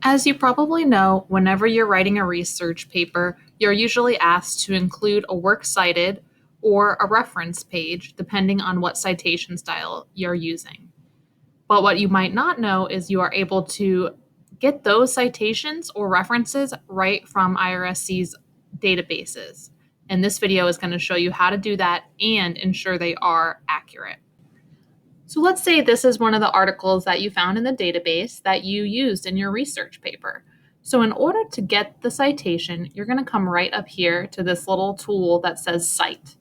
As you probably know, whenever you're writing a research paper, you're usually asked to include a works cited or a reference page, depending on what citation style you're using. But what you might not know is you are able to get those citations or references right from IRSC's databases. And this video is going to show you how to do that and ensure they are accurate. So let's say this is one of the articles that you found in the database that you used in your research paper. So in order to get the citation, you're going to come right up here to this little tool that says Cite.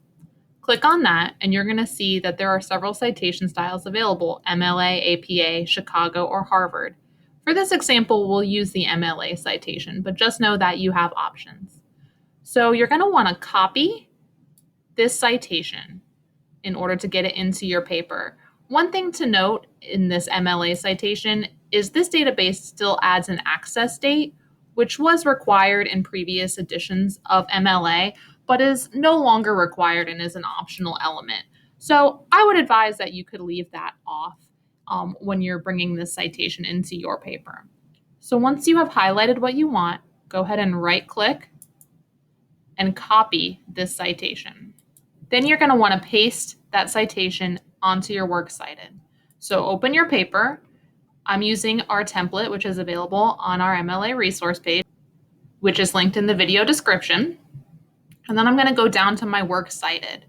Click on that and you're going to see that there are several citation styles available: MLA, APA, Chicago, or Harvard. For this example, we'll use the MLA citation, but just know that you have options. So you're going to want to copy this citation in order to get it into your paper. One thing to note in this MLA citation is this database still adds an access date, which was required in previous editions of MLA, but is no longer required and is an optional element. So I would advise that you could leave that off when you're bringing this citation into your paper. So once you have highlighted what you want, go ahead and right-click and copy this citation. Then you're going to want to paste that citation onto your works cited. So open your paper. I'm using our template, which is available on our MLA resource page, which is linked in the video description. And then I'm going to go down to my works cited.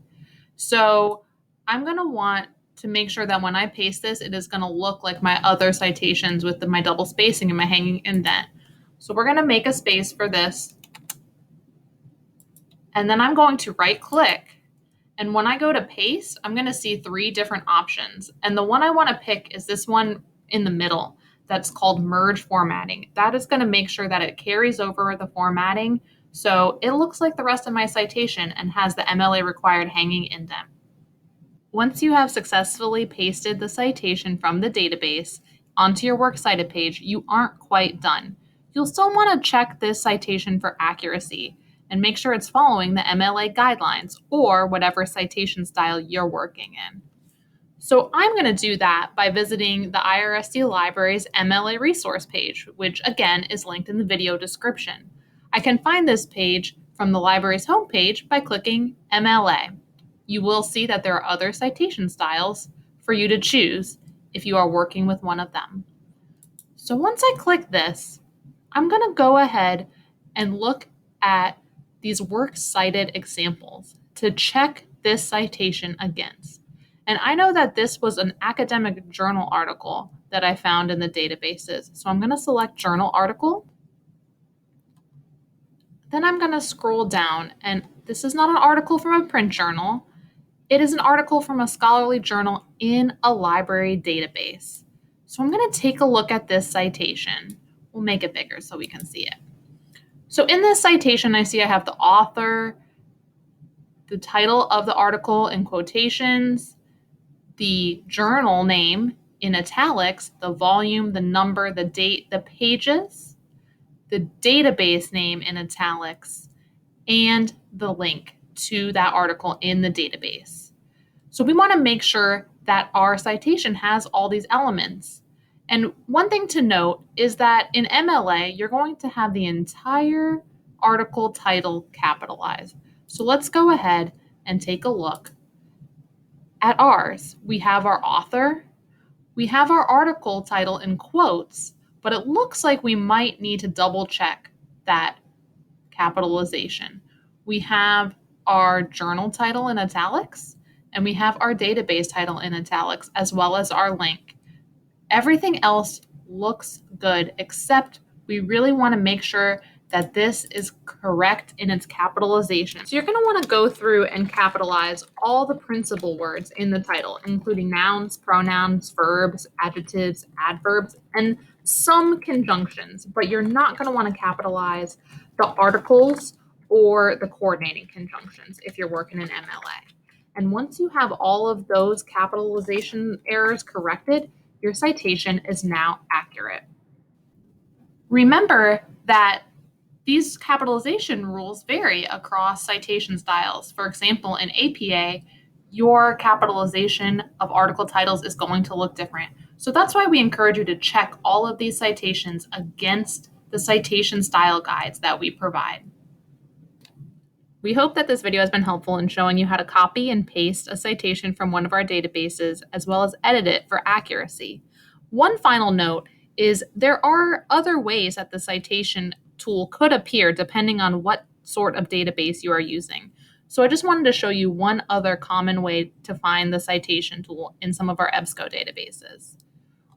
So I'm going to want to make sure that when I paste this, it is going to look like my other citations with my double spacing and my hanging indent. So we're going to make a space for this. And then I'm going to right click. And when I go to paste, I'm going to see three different options. And the one I want to pick is this one in the middle that's called merge formatting. That is going to make sure that it carries over the formatting so it looks like the rest of my citation and has the MLA required hanging indent. Once you have successfully pasted the citation from the database onto your works cited page, you aren't quite done. You'll still want to check this citation for accuracy and make sure it's following the MLA guidelines or whatever citation style you're working in. So I'm going to do that by visiting the IRSC Library's MLA resource page, which again is linked in the video description. I can find this page from the library's homepage by clicking MLA. You will see that there are other citation styles for you to choose if you are working with one of them. So once I click this, I'm going to go ahead and look at these works cited examples to check this citation against. And I know that this was an academic journal article that I found in the databases. So I'm going to select journal article. Then I'm going to scroll down, and this is not an article from a print journal. It is an article from a scholarly journal in a library database. So I'm going to take a look at this citation. We'll make it bigger so we can see it. So in this citation, I see I have the author, the title of the article in quotations, the journal name in italics, the volume, the number, the date, the pages, the database name in italics, and the link to that article in the database. So we want to make sure that our citation has all these elements. And one thing to note is that in MLA, you're going to have the entire article title capitalized. So let's go ahead and take a look at ours. We have our author, we have our article title in quotes, but it looks like we might need to double check that capitalization. We have our journal title in italics, and we have our database title in italics, as well as our link. Everything else looks good, except we really want to make sure that this is correct in its capitalization. So you're going to want to go through and capitalize all the principal words in the title, including nouns, pronouns, verbs, adjectives, adverbs, and some conjunctions, but you're not going to want to capitalize the articles or the coordinating conjunctions if you're working in MLA. And once you have all of those capitalization errors corrected, your citation is now accurate. Remember that these capitalization rules vary across citation styles. For example, in APA, your capitalization of article titles is going to look different. So that's why we encourage you to check all of these citations against the citation style guides that we provide. We hope that this video has been helpful in showing you how to copy and paste a citation from one of our databases, as well as edit it for accuracy. One final note is there are other ways that the citation tool could appear depending on what sort of database you are using. So I just wanted to show you one other common way to find the citation tool in some of our EBSCO databases.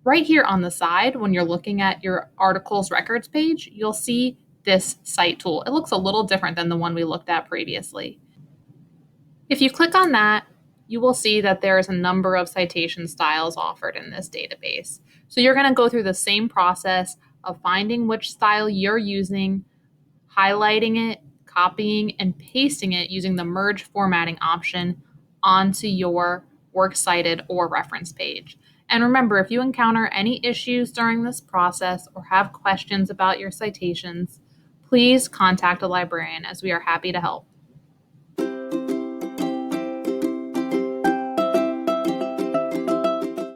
Right here on the side, when you're looking at your articles records page, you'll see this cite tool. It looks a little different than the one we looked at previously. If you click on that, you will see that there is a number of citation styles offered in this database. So you're going to go through the same process of finding which style you're using, highlighting it, copying, and pasting it using the merge formatting option onto your works cited or reference page. And remember, if you encounter any issues during this process or have questions about your citations, please contact a librarian as we are happy to help.